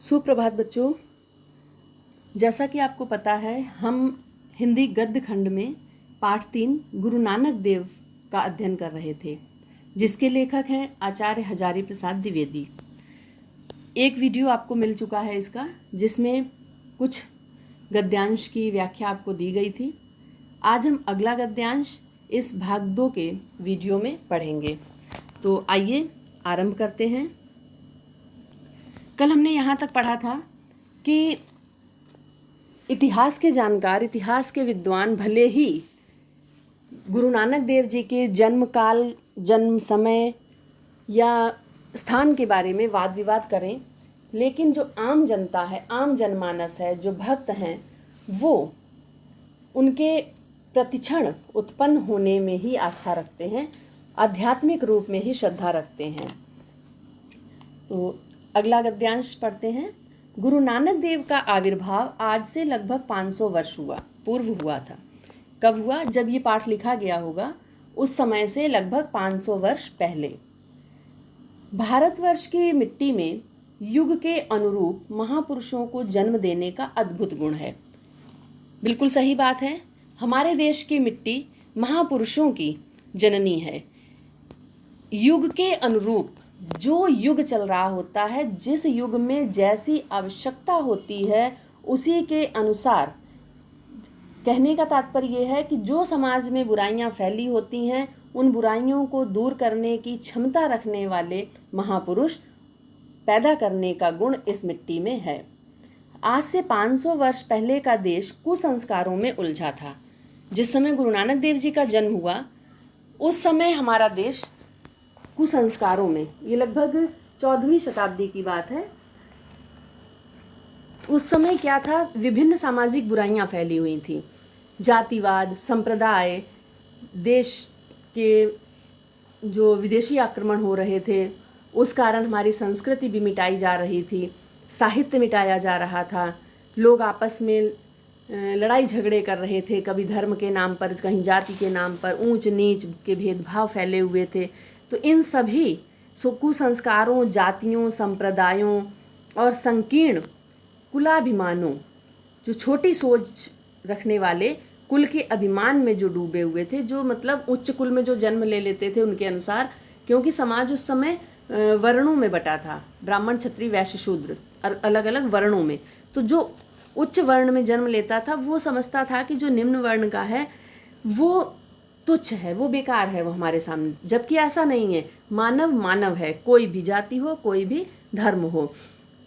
सुप्रभात बच्चों। जैसा कि आपको पता है, हम हिंदी गद्य खंड में पाठ 3 गुरु नानक देव का अध्ययन कर रहे थे, जिसके लेखक हैं आचार्य हजारी प्रसाद द्विवेदी। एक वीडियो आपको मिल चुका है इसका, जिसमें कुछ गद्यांश की व्याख्या आपको दी गई थी। आज हम अगला गद्यांश इस भाग 2 के वीडियो में पढ़ेंगे। तो आइए आरंभ करते हैं। कल हमने यहाँ तक पढ़ा था कि इतिहास के जानकार, इतिहास के विद्वान भले ही गुरु नानक देव जी के जन्म काल, जन्म समय या स्थान के बारे में वाद विवाद करें, लेकिन जो आम जनता है, आम जनमानस है, जो भक्त हैं, वो उनके प्रतिक्षण उत्पन्न होने में ही आस्था रखते हैं, आध्यात्मिक रूप में ही श्रद्धा रखते हैं। तो अगला गद्यांश पढ़ते हैं। गुरु नानक देव का आविर्भाव आज से लगभग 500 वर्ष पूर्व हुआ था। कब हुआ? जब ये पाठ लिखा गया होगा उस समय से लगभग 500 वर्ष पहले। भारतवर्ष की मिट्टी में युग के अनुरूप महापुरुषों को जन्म देने का अद्भुत गुण है। बिल्कुल सही बात है। हमारे देश की मिट्टी महापुरुषों की जननी है। युग के अनुरूप, जो युग चल रहा होता है, जिस युग में जैसी आवश्यकता होती है, उसी के अनुसार। कहने का तात्पर्य यह है कि जो समाज में बुराइयां फैली होती हैं, उन बुराइयों को दूर करने की क्षमता रखने वाले महापुरुष पैदा करने का गुण इस मिट्टी में है। आज से 500 वर्ष पहले का देश कुसंस्कारों में उलझा था। जिस समय गुरु नानक देव जी का जन्म हुआ, उस समय हमारा देश कुसंस्कारों में, ये लगभग 14वीं शताब्दी की बात है। उस समय क्या था? विभिन्न सामाजिक बुराइयां फैली हुई थी। जातिवाद, संप्रदाय, देश के जो विदेशी आक्रमण हो रहे थे, उस कारण हमारी संस्कृति भी मिटाई जा रही थी, साहित्य मिटाया जा रहा था। लोग आपस में लड़ाई झगड़े कर रहे थे, कभी धर्म के नाम पर, कहीं जाति के नाम पर, ऊंच नीच के भेदभाव फैले हुए थे। तो इन सभी कुसंस्कारों, जातियों, संप्रदायों और संकीर्ण कुलाभिमानों, जो छोटी सोच रखने वाले कुल के अभिमान में जो डूबे हुए थे, जो मतलब उच्च कुल में जो जन्म ले लेते थे उनके अनुसार, क्योंकि समाज उस समय वर्णों में बटा था, ब्राह्मण, क्षत्रिय, वैश्य, शूद्र, अलग अलग वर्णों में। तो जो उच्च वर्ण में जन्म लेता था, वो समझता था कि जो निम्न वर्ण का है वो तुच्छ है, वो बेकार है, वो हमारे सामने। जबकि ऐसा नहीं है। मानव मानव है, कोई भी जाति हो, कोई भी धर्म हो।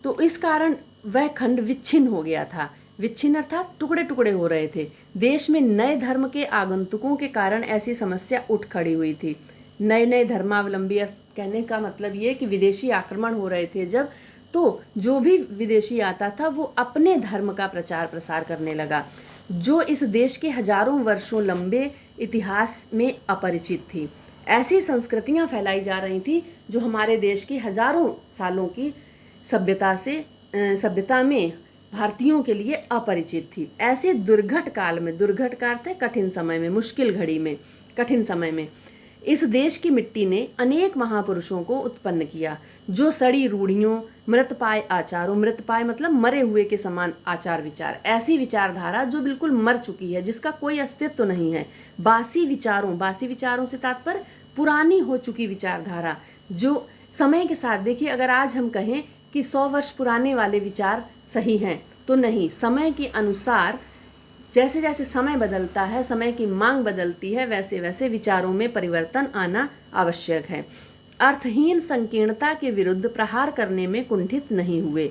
तो इस कारण वह खंड विच्छिन्न हो गया था। विच्छिन्न अर्थात टुकड़े टुकड़े हो रहे थे। देश में नए धर्म के आगंतुकों के कारण ऐसी समस्या उठ खड़ी हुई थी। नए नए धर्मावलंबी, कहने का मतलब ये कि विदेशी आक्रमण हो रहे थे जब, तो जो भी विदेशी आता था वो अपने धर्म का प्रचार प्रसार करने लगा, जो इस देश के हजारों वर्षों लंबे इतिहास में अपरिचित थी। ऐसी संस्कृतियां फैलाई जा रही थी जो हमारे देश की हजारों सालों की सभ्यता में भारतीयों के लिए अपरिचित थी। ऐसे दुर्घट काल में, दुर्घट का अर्थ है कठिन समय में, मुश्किल घड़ी में, कठिन समय में, इस देश की मिट्टी ने अनेक महापुरुषों को उत्पन्न किया, जो सड़ी रूढ़ियों, मृतपाय आचारों, मृतपाय मतलब मरे हुए के समान आचार विचार, ऐसी विचारधारा जो बिल्कुल मर चुकी है, जिसका कोई अस्तित्व नहीं है, बासी विचारों से तात्पर्य पुरानी हो चुकी विचारधारा, जो समय के साथ, देखिए, अगर आज हम कहें कि 100 वर्ष पुराने वाले विचार सही हैं, तो नहीं। समय के अनुसार, जैसे जैसे समय बदलता है, समय की मांग बदलती है, वैसे वैसे विचारों में परिवर्तन आना आवश्यक है। अर्थहीन संकीर्णता के विरुद्ध प्रहार करने में कुंठित नहीं हुए।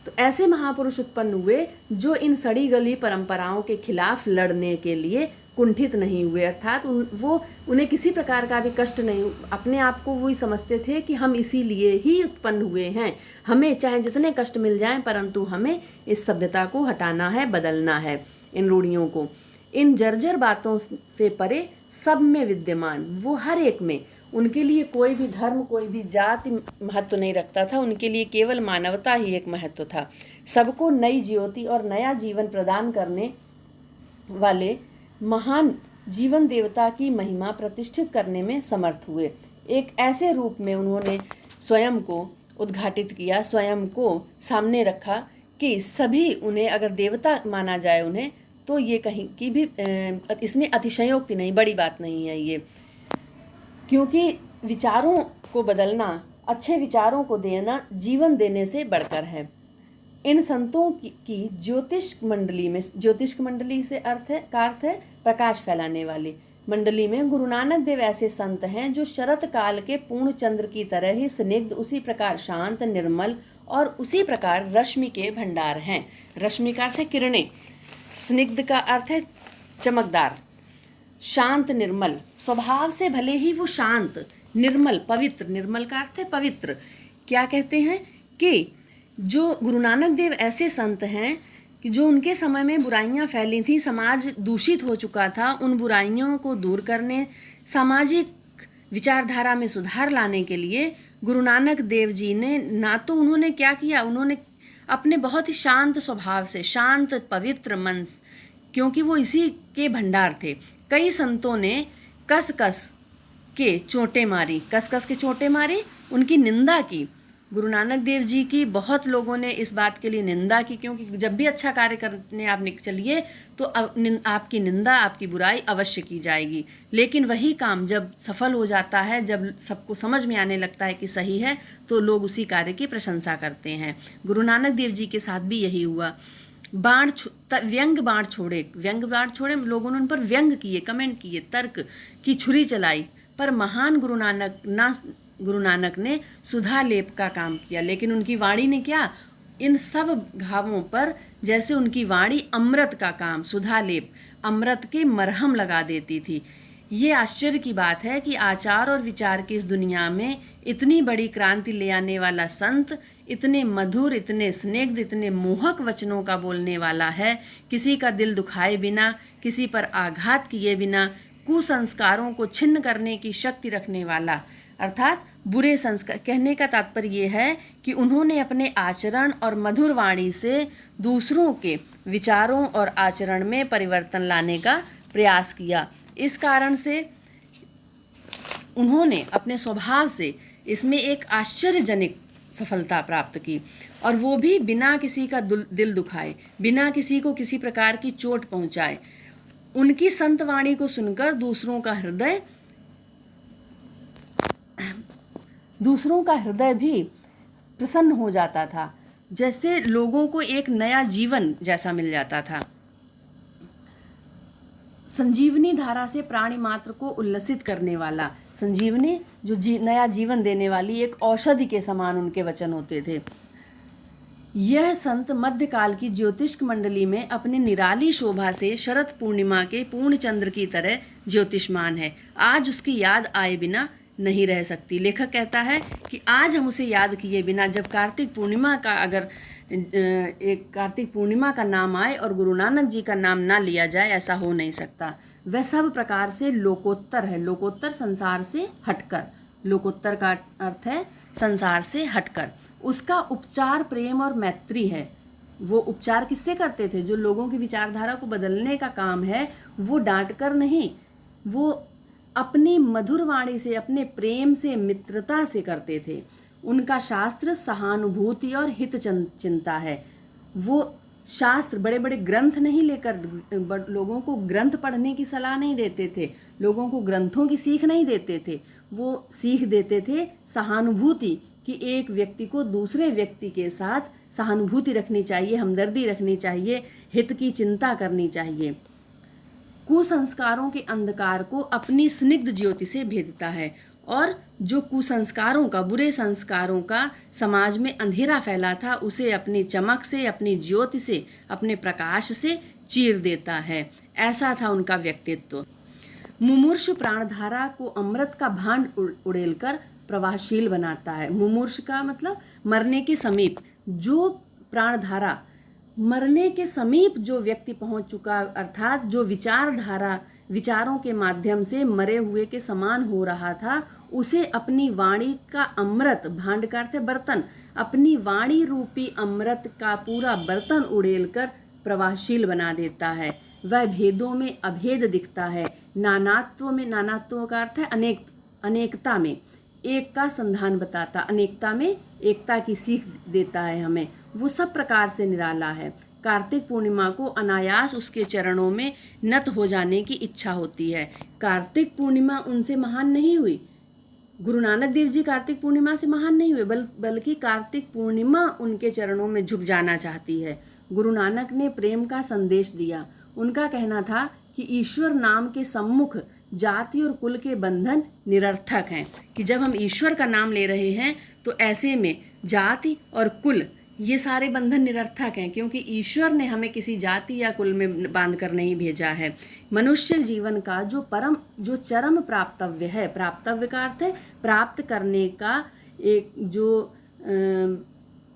तो ऐसे महापुरुष उत्पन्न हुए जो इन सड़ी गली परंपराओं के खिलाफ लड़ने के लिए कुंठित नहीं हुए, अर्थात उन्हें किसी प्रकार का भी कष्ट नहीं, अपने आप को वही समझते थे कि हम इसीलिए ही उत्पन्न हुए हैं, हमें चाहे जितने कष्ट मिल जाएं, परंतु हमें इस सभ्यता को हटाना है, बदलना है, इन रूढ़ियों को। इन जर्जर बातों से परे सब में विद्यमान, वो हर एक में, उनके लिए कोई भी धर्म, कोई भी जाति महत्व नहीं रखता था। उनके लिए केवल मानवता ही एक महत्व था। सबको नई ज्योति और नया जीवन प्रदान करने वाले महान जीवन देवता की महिमा प्रतिष्ठित करने में समर्थ हुए। एक ऐसे रूप में उन्होंने स्वयं को उद्घाटित किया, स्वयं को सामने रखा कि सभी उन्हें अगर देवता माना जाए उन्हें, तो ये कहीं की भी इसमें अतिशयोक्ति नहीं, बड़ी बात नहीं है ये, क्योंकि विचारों को बदलना, अच्छे विचारों को देना जीवन देने से बढ़कर है। इन संतों की ज्योतिष मंडली में, ज्योतिष मंडली से अर्थ है प्रकाश फैलाने वाली मंडली में गुरु नानक देव ऐसे संत हैं जो शरत काल के पूर्ण चंद्र की तरह ही स्निग्ध, उसी प्रकार शांत, निर्मल और उसी प्रकार रश्मि के भंडार हैं। रश्मि का अर्थ है किरणें, स्निग्ध का अर्थ है चमकदार, शांत, निर्मल, स्वभाव से भले ही वो शांत, निर्मल, पवित्र, निर्मल का अर्थ है पवित्र। क्या कहते हैं कि जो गुरु नानक देव ऐसे संत हैं कि जो उनके समय में बुराइयां फैली थी, समाज दूषित हो चुका था, उन बुराइयों को दूर करने, सामाजिक विचारधारा में सुधार लाने के लिए गुरु नानक देव जी ने ना तो उन्होंने क्या किया, उन्होंने अपने बहुत ही शांत स्वभाव से, शांत पवित्र मन, क्योंकि वो इसी के भंडार थे, कई संतों ने कस कस के चोटें मारी, उनकी निंदा की। गुरु नानक देव जी की बहुत लोगों ने इस बात के लिए निंदा की, क्योंकि जब भी अच्छा कार्य करने आप चलिए तो आपकी निंदा, आपकी बुराई अवश्य की जाएगी, लेकिन वही काम जब सफल हो जाता है, जब सबको समझ में आने लगता है कि सही है, तो लोग उसी कार्य की प्रशंसा करते हैं। गुरु नानक देव जी के साथ भी यही हुआ। व्यंग बाण छोड़े, लोगों ने उन पर व्यंग किए, कमेंट किए, तर्क की छुरी चलाई, पर महान गुरु नानक ने सुधा लेप का काम किया। लेकिन उनकी वाणी ने क्या, इन सब घावों पर जैसे उनकी वाणी अमृत का काम, सुधा लेप, अमृत के मरहम लगा देती थी। ये आश्चर्य की बात है कि आचार और विचार की इस दुनिया में इतनी बड़ी क्रांति ले आने वाला संत, इतने मधुर, इतने स्निग्ध, इतने मोहक वचनों का बोलने वाला है, किसी का दिल दुखाए बिना, किसी पर आघात किए बिना, कुसंस्कारों को छिन्न करने की शक्ति रखने वाला, अर्थात बुरे संस्कार। कहने का तात्पर्य ये है कि उन्होंने अपने आचरण और मधुर वाणी से दूसरों के विचारों और आचरण में परिवर्तन लाने का प्रयास किया। इस कारण से उन्होंने अपने स्वभाव से इसमें एक आश्चर्यजनक सफलता प्राप्त की, और वो भी बिना किसी का दिल दुखाए, बिना किसी को किसी प्रकार की चोट पहुंचाए। उनकी संत वाणी को सुनकर दूसरों का हृदय भी प्रसन्न हो जाता था, जैसे लोगों को एक नया जीवन जैसा मिल जाता था। संजीवनी धारा से प्राणी मात्र को उल्लसित करने वाला, संजीवनी जो नया जीवन देने वाली एक औषधि के समान उनके वचन होते थे। यह संत मध्यकाल की ज्योतिष मंडली में अपनी निराली शोभा से शरद पूर्णिमा के पूर्ण चंद्र की तरह ज्योतिषमान है। आज उसकी याद आए बिना नहीं रह सकती। लेखक कहता है कि आज हम उसे याद किए बिना, जब कार्तिक पूर्णिमा का अगर एक कार्तिक पूर्णिमा का नाम आए और गुरु नानक जी का नाम ना लिया जाए, ऐसा हो नहीं सकता। वह सब प्रकार से लोकोत्तर है। लोकोत्तर संसार से हटकर, लोकोत्तर का अर्थ है संसार से हटकर। उसका उपचार प्रेम और मैत्री है। वो उपचार किससे करते थे? जो लोगों की विचारधारा को बदलने का काम है, वो डांट कर नहीं, वो अपनी मधुर वाणी से, अपने प्रेम से, मित्रता से करते थे। उनका शास्त्र सहानुभूति और हित चिंता है। वो शास्त्र बड़े बड़े ग्रंथ नहीं लेकर लोगों को ग्रंथ पढ़ने की सलाह नहीं देते थे, लोगों को ग्रंथों की सीख नहीं देते थे। वो सीख देते थे सहानुभूति, कि एक व्यक्ति को दूसरे व्यक्ति के साथ सहानुभूति रखनी चाहिए, हमदर्दी रखनी चाहिए, हित की चिंता करनी चाहिए। कुसंस्कारों के अंधकार को अपनी स्निग्ध ज्योति से भेदता है, और जो कुसंस्कारों का, बुरे संस्कारों का समाज में अंधेरा फैला था, उसे अपनी चमक से, अपनी ज्योति से, अपने प्रकाश से चीर देता है। ऐसा था उनका व्यक्तित्व। मुमूर्षु प्राणधारा को अमृत का भांड उड़ेलकर प्रवाहशील बनाता है। मुमूर्ष का मतलब मरने के समीप, जो प्राणधारा, मरने के समीप जो व्यक्ति पहुंच चुका, अर्थात जो विचारों के माध्यम से मरे हुए के समान हो रहा था, उसे अपनी वाणी का अमृत, भांड का अर्थ है बर्तन, अपनी वाणी रूपी अमृत का पूरा बर्तन उड़ेलकर प्रवाहशील बना देता है। वह भेदों में अभेद दिखता है, नानात्व में, नानात्व का अर्थ है अनेकता में, एक का संधान बताता, अनेकता में एकता की सीख देता है हमें, वो सब प्रकार से निराला है। कार्तिक पूर्णिमा को अनायास उसके चरणों में नत हो जाने की इच्छा होती है। कार्तिक पूर्णिमा उनसे महान नहीं हुई, गुरु नानक देव जी कार्तिक पूर्णिमा से महान नहीं हुए, बल्कि कार्तिक पूर्णिमा उनके चरणों में झुक जाना चाहती है। गुरु नानक ने प्रेम का संदेश दिया। उनका कहना था कि ईश्वर नाम के सम्मुख जाति और कुल के बंधन निरर्थक हैं, कि जब हम ईश्वर का नाम ले रहे हैं तो ऐसे में जाति और कुल ये सारे बंधन निरर्थक हैं, क्योंकि ईश्वर ने हमें किसी जाति या कुल में बांध कर नहीं भेजा है। मनुष्य जीवन का जो चरम प्राप्तव्य है, प्राप्तव्य का अर्थ है प्राप्त करने का एक जो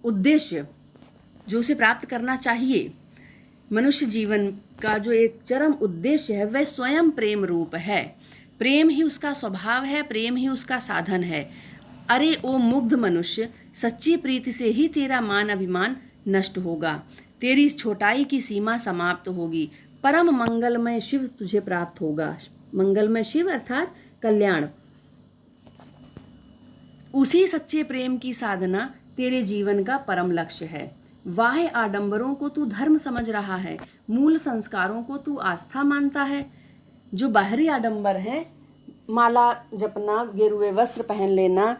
उद्देश्य, जो उसे प्राप्त करना चाहिए, मनुष्य जीवन का जो एक चरम उद्देश्य है वह स्वयं प्रेम रूप है। प्रेम ही उसका स्वभाव है, प्रेम ही उसका साधन है। अरे ओ मुग्ध मनुष्य, सच्ची प्रीति से ही तेरा मान अभिमान नष्ट होगा, तेरी इस छोटाई की सीमा समाप्त होगी, परम मंगलमय शिव तुझे प्राप्त होगा। मंगलमय शिव अर्थात कल्याण। उसी सच्चे प्रेम की साधना तेरे जीवन का परम लक्ष्य है। वाह्य आडंबरों को तू धर्म समझ रहा है, मूल संस्कारों को तू आस्था मानता है। जो बाहरी आडंबर है, माला जपना, गेरुए वस्त्र पहन लेना,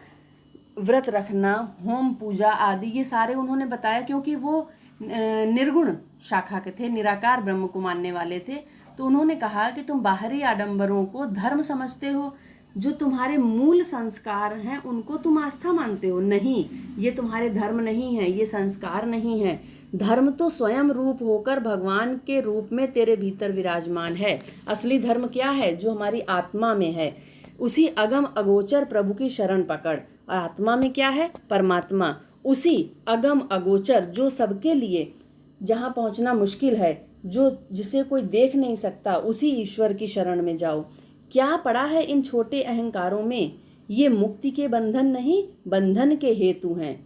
व्रत रखना, होम पूजा आदि, ये सारे उन्होंने बताया क्योंकि वो निर्गुण शाखा के थे, निराकार ब्रह्म को मानने वाले थे। तो उन्होंने कहा कि तुम बाहरी आडंबरों को धर्म समझते हो, जो तुम्हारे मूल संस्कार हैं उनको तुम आस्था मानते हो। नहीं, ये तुम्हारे धर्म नहीं है, ये संस्कार नहीं है। धर्म तो स्वयं रूप होकर भगवान के रूप में तेरे भीतर विराजमान है। असली धर्म क्या है? जो हमारी आत्मा में है। उसी अगम अगोचर प्रभु की शरण पकड़। और आत्मा में क्या है? परमात्मा। उसी अगम अगोचर जो सबके लिए जहाँ पहुँचना मुश्किल है, जो जिसे कोई देख नहीं सकता, उसी ईश्वर की शरण में जाओ। क्या पड़ा है इन छोटे अहंकारों में? ये मुक्ति के बंधन नहीं, बंधन के हेतु हैं।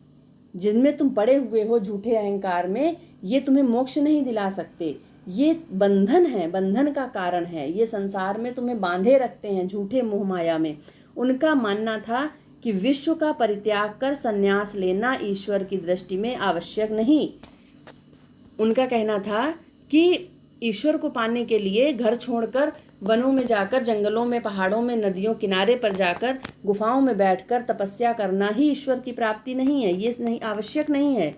जिनमें तुम पड़े हुए हो झूठे अहंकार में, ये तुम्हें मोक्ष नहीं दिला सकते। ये बंधन है, बंधन का कारण है। ये संसार में तुम्हें बांधे रखते हैं झूठे मोह माया में। उनका मानना था कि विश्व का परित्याग कर संन्यास लेना ईश्वर की दृष्टि में आवश्यक नहीं। उनका कहना था कि ईश्वर को पाने के लिए घर छोड़कर वनों में जाकर, जंगलों में, पहाड़ों में, नदियों किनारे पर जाकर, गुफाओं में बैठकर तपस्या करना ही ईश्वर की प्राप्ति नहीं है। ये नहीं, आवश्यक नहीं है।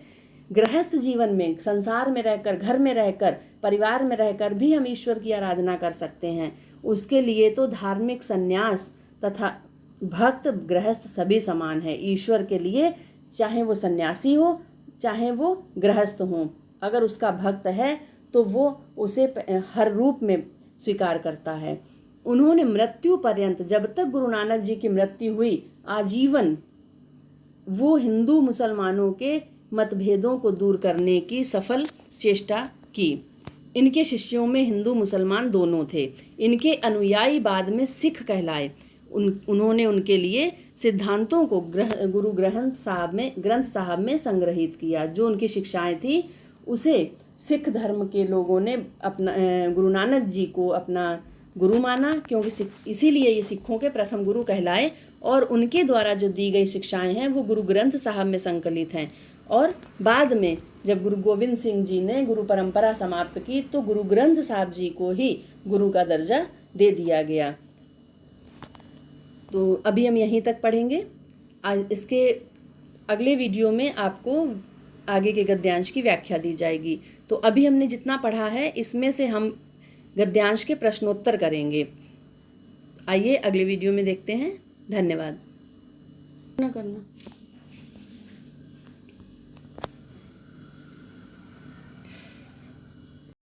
गृहस्थ जीवन में, संसार में रहकर, घर में रहकर, परिवार में रहकर भी हम ईश्वर की आराधना कर सकते हैं। उसके लिए तो धार्मिक संन्यास तथा भक्त गृहस्थ सभी समान है। ईश्वर के लिए चाहे वो सन्यासी हो, चाहे वो गृहस्थ हो, अगर उसका भक्त है तो वो उसे हर रूप में स्वीकार करता है। उन्होंने मृत्यु पर्यंत, जब तक गुरु नानक जी की मृत्यु हुई, आजीवन वो हिंदू मुसलमानों के मतभेदों को दूर करने की सफल चेष्टा की। इनके शिष्यों में हिंदू मुसलमान दोनों थे। इनके अनुयायी बाद में सिख कहलाए। उन्होंने उनके लिए सिद्धांतों को गुरु ग्रंथ साहब में संग्रहित किया। जो उनकी शिक्षाएं थी उसे सिख धर्म के लोगों ने अपना गुरु नानक जी को अपना गुरु माना, क्योंकि इसीलिए ये सिखों के प्रथम गुरु कहलाए। और उनके द्वारा जो दी गई शिक्षाएं हैं वो गुरु ग्रंथ साहब में संकलित हैं। और बाद में जब गुरु गोविंद सिंह जी ने गुरु परंपरा समाप्त की तो गुरु ग्रंथ साहब जी को ही गुरु का दर्जा दे दिया गया। तो अभी हम यहीं तक पढ़ेंगे। आज इसके अगले वीडियो में आपको आगे के गद्यांश की व्याख्या दी जाएगी। तो अभी हमने जितना पढ़ा है इसमें से हम गद्यांश के प्रश्नोत्तर करेंगे। आइए अगले वीडियो में देखते हैं। धन्यवाद। ना करना।